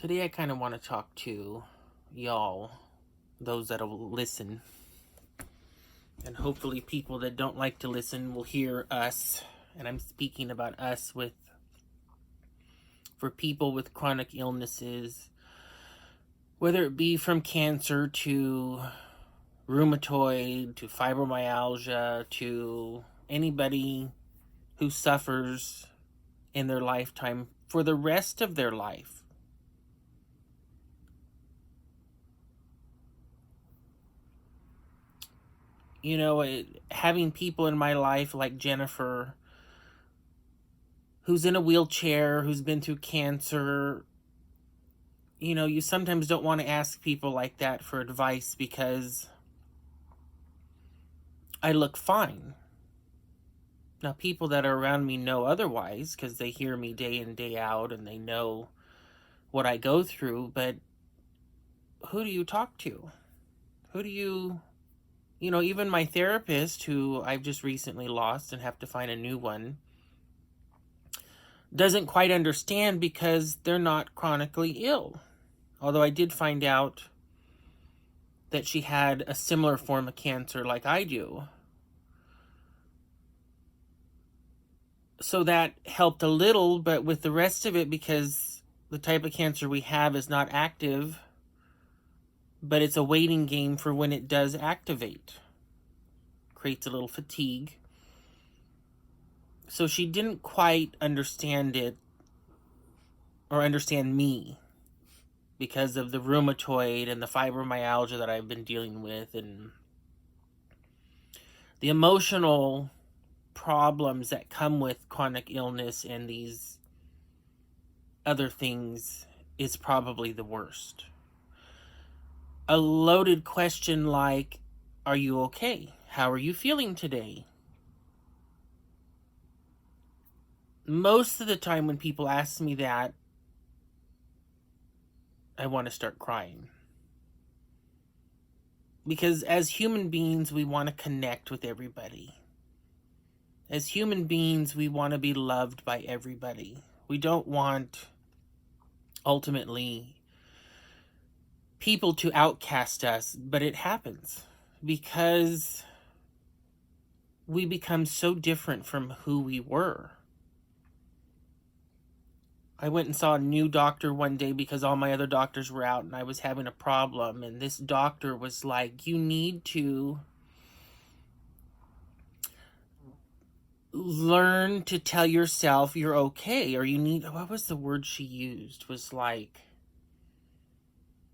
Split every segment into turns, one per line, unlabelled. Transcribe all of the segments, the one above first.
Today I kind of want to talk to y'all, those that'll listen. And hopefully people that don't like to listen will hear us. And I'm speaking about us for people with chronic illnesses, whether it be from cancer to rheumatoid to fibromyalgia to anybody who suffers in their lifetime for the rest of their life. Having people in my life like Jennifer, who's in a wheelchair, who's been through cancer, you sometimes don't want to ask people like that for advice because I look fine. Now, people that are around me know otherwise because they hear me day in, day out, and they know what I go through, but who do you talk to? Who do you... even my therapist, who I've just recently lost and have to find a new one, doesn't quite understand because they're not chronically ill. Although I did find out that she had a similar form of cancer like I do. So that helped a little, but with the rest of it, because the type of cancer we have is not active, but it's a waiting game for when it does activate. Creates a little fatigue. So she didn't quite understand it or understand me because of the rheumatoid and the fibromyalgia that I've been dealing with and the emotional problems that come with chronic illness and these other things is probably the worst. A loaded question like, are you okay? How are you feeling today? Most of the time when people ask me that, I want to start crying. Because as human beings, we want to connect with everybody. As human beings, we want to be loved by everybody. We don't want, ultimately, people to outcast us, but it happens because we become so different from who we were. I went and saw a new doctor one day because all my other doctors were out and I was having a problem. And this doctor was like, you need to learn to tell yourself you're okay. Or you need, what was the word she used? Was like,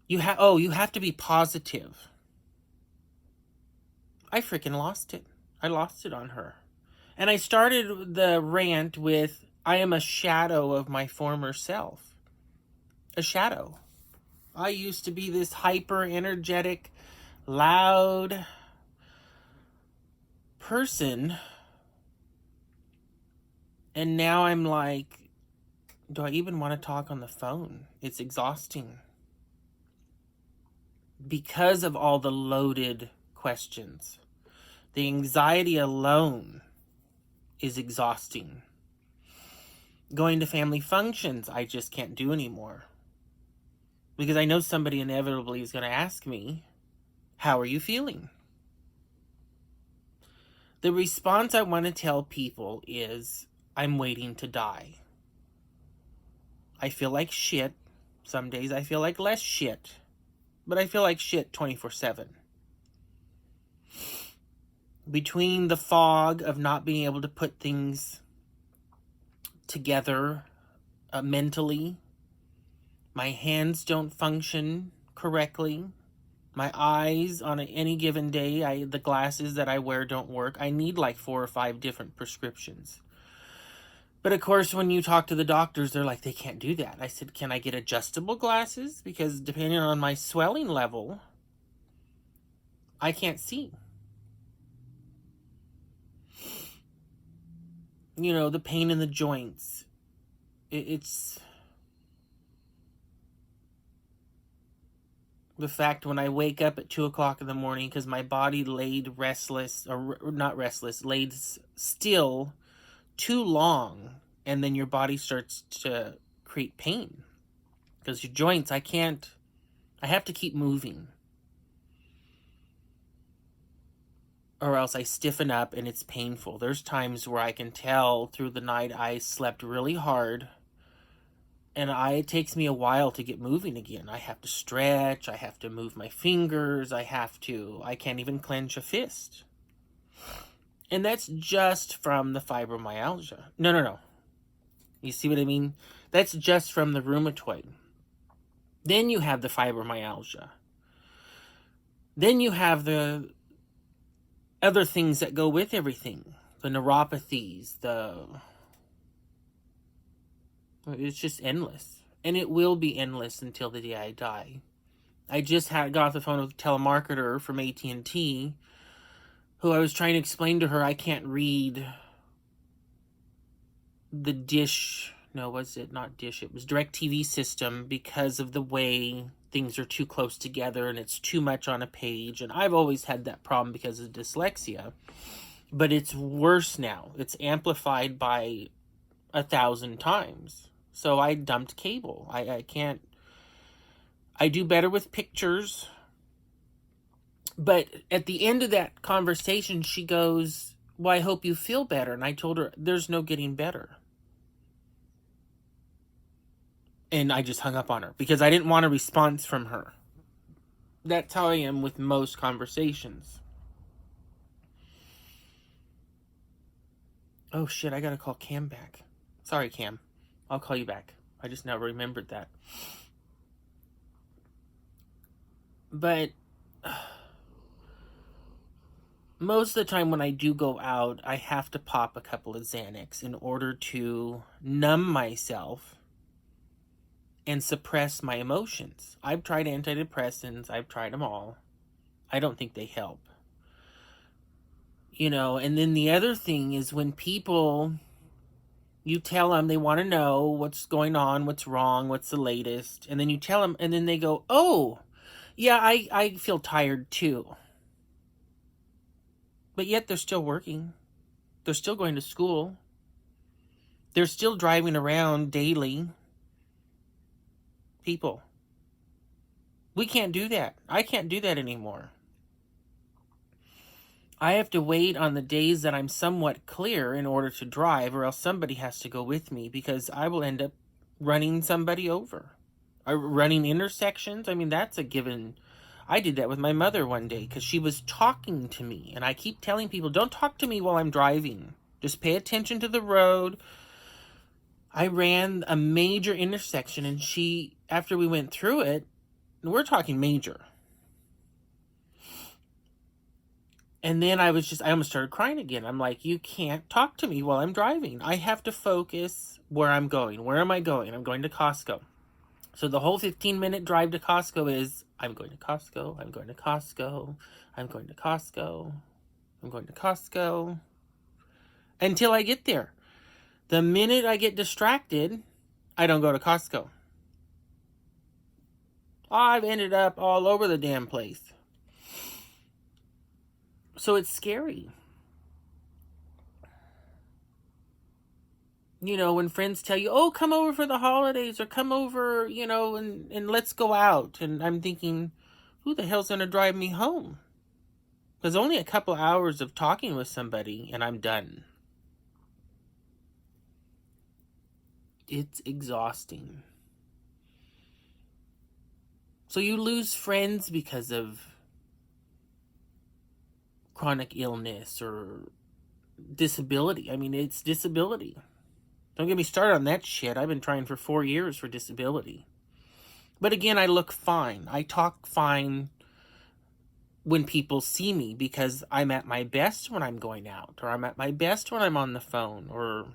you have to be positive. I freaking lost it. I lost it on her. And I started the rant with, I am a shadow of my former self. A shadow. I used to be this hyper energetic, loud person. And now I'm like, do I even want to talk on the phone? It's exhausting. Because of all the loaded questions. The anxiety alone is exhausting. Going to family functions, I just can't do anymore. Because I know somebody inevitably is going to ask me, how are you feeling? The response I want to tell people is, I'm waiting to die. I feel like shit. Some days I feel like less shit. But I feel like shit 24/7. Between the fog of not being able to put things together mentally, my hands don't function correctly, my eyes on any given day, the glasses that I wear don't work. I need like 4 or 5 different prescriptions. But of course, when you talk to the doctors, they're like, they can't do that. I said, can I get adjustable glasses? Because depending on my swelling level, I can't see. The pain in the joints. It's the fact when I wake up at 2 o'clock in the morning because my body laid restless, or not restless, laid still too long, and then your body starts to create pain. Because your joints, I have to keep moving. Or else I stiffen up and it's painful. There's times where I can tell through the night I slept really hard. And it takes me a while to get moving again. I have to stretch. I have to move my fingers. I can't even clench a fist. And that's just from the fibromyalgia. No. You see what I mean? That's just from the rheumatoid. Then you have the fibromyalgia. Then you have the other things that go with everything. The neuropathies, it's just endless. And it will be endless until the day I die. I just got off the phone with a telemarketer from AT&T who I was trying to explain to her I can't read the Dish. No, was it not Dish? It was DirecTV system because of the way things are too close together and it's too much on a page. And I've always had that problem because of dyslexia. But it's worse now. It's amplified by 1,000 times. So I dumped cable. I can't. I do better with pictures. But at the end of that conversation, she goes, well, I hope you feel better. And I told her, there's no getting better. And I just hung up on her because I didn't want a response from her. That's how I am with most conversations. Oh shit, I gotta call Cam back. Sorry, Cam. I'll call you back. I just now remembered that. But most of the time when I do go out, I have to pop a couple of Xanax in order to numb myself and suppress my emotions. I've tried antidepressants. I've tried them all. I don't think they help. And then the other thing is when people, you tell them they want to know what's going on, what's wrong, what's the latest, and then you tell them, and then they go, oh, yeah, I feel tired too. But yet they're still working. They're still going to school. They're still driving around daily. People. We can't do that. I can't do that anymore. I have to wait on the days that I'm somewhat clear in order to drive, or else somebody has to go with me because I will end up running somebody over. Running intersections, I mean, that's a given. I did that with my mother one day because she was talking to me. And I keep telling people, don't talk to me while I'm driving. Just pay attention to the road. I ran a major intersection and after we went through it, we're talking major. And then I almost started crying again. I'm like, you can't talk to me while I'm driving. I have to focus where I'm going. Where am I going? I'm going to Costco. So the whole 15-minute drive to Costco is, I'm going to Costco, I'm going to Costco, I'm going to Costco, I'm going to Costco, until I get there. The minute I get distracted, I don't go to Costco. I've ended up all over the damn place. So it's scary. When friends tell you, oh, come over for the holidays or come over, and let's go out. And I'm thinking, who the hell's going to drive me home? There's only a couple hours of talking with somebody and I'm done. It's exhausting. So you lose friends because of chronic illness or disability. I mean, it's disability. Don't get me started on that shit. I've been trying for 4 years for disability. But again, I look fine. I talk fine when people see me because I'm at my best when I'm going out, or I'm at my best when I'm on the phone, or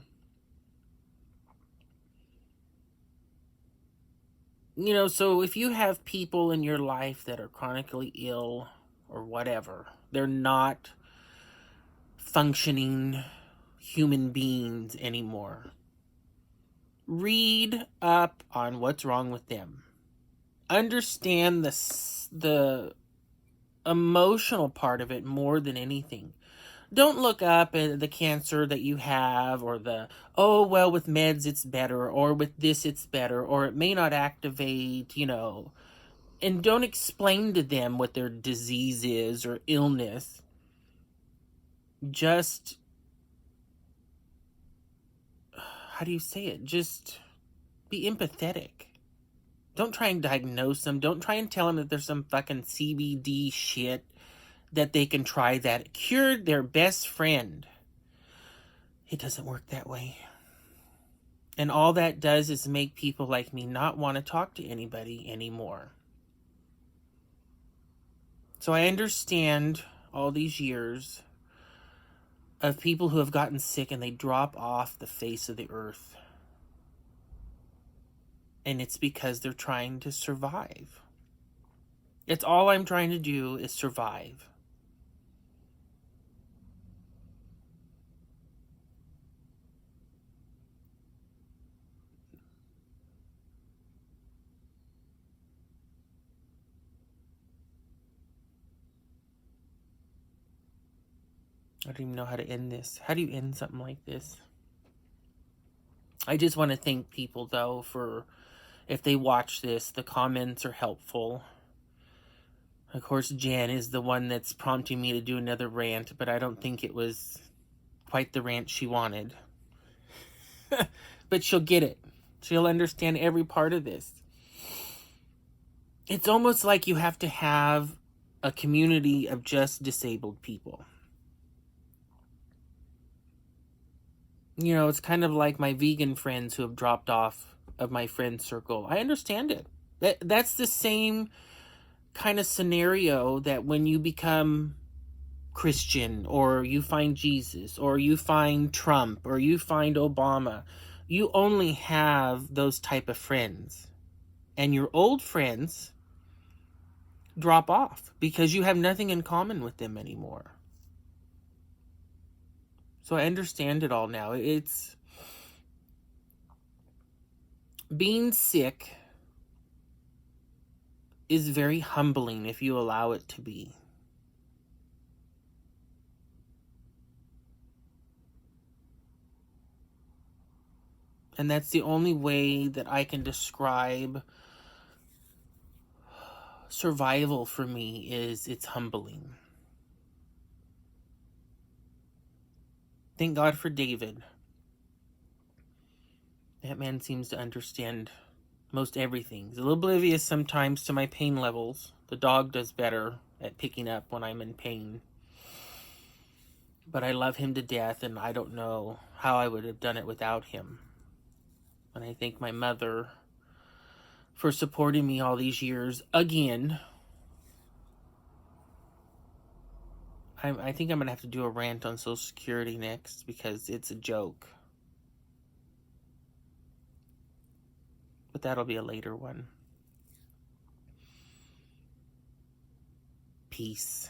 so if you have people in your life that are chronically ill or whatever, they're not functioning human beings anymore. Read up on what's wrong with them. Understand the emotional part of it more than anything. Don't look up at the cancer that you have, or oh, well, with meds it's better, or with this it's better, or it may not activate, and don't explain to them what their disease is or illness. Just, how do you say it? Just be empathetic. Don't try and diagnose them. Don't try and tell them that there's some fucking CBD shit that they can try that cured their best friend. It doesn't work that way. And all that does is make people like me not want to talk to anybody anymore. So I understand all these years of people who have gotten sick and they drop off the face of the earth. And it's because they're trying to survive. It's all I'm trying to do is survive. I don't even know how to end this. How do you end something like this? I just want to thank people, though, for if they watch this, the comments are helpful. Of course, Jan is the one that's prompting me to do another rant, but I don't think it was quite the rant she wanted. But she'll get it. She'll understand every part of this. It's almost like you have to have a community of just disabled people. It's kind of like my vegan friends who have dropped off of my friend circle. I understand it. That's the same kind of scenario that when you become Christian, or you find Jesus, or you find Trump, or you find Obama, you only have those type of friends. And your old friends drop off because you have nothing in common with them anymore. So I understand it all now. It's being sick is very humbling if you allow it to be. And that's the only way that I can describe survival for me, is it's humbling. Thank God for David. That man seems to understand most everything. He's a little oblivious sometimes to my pain levels. The dog does better at picking up when I'm in pain. But I love him to death, and I don't know how I would have done it without him. And I thank my mother for supporting me all these years. Again, I think I'm going to have to do a rant on Social Security next, because it's a joke. But that'll be a later one. Peace.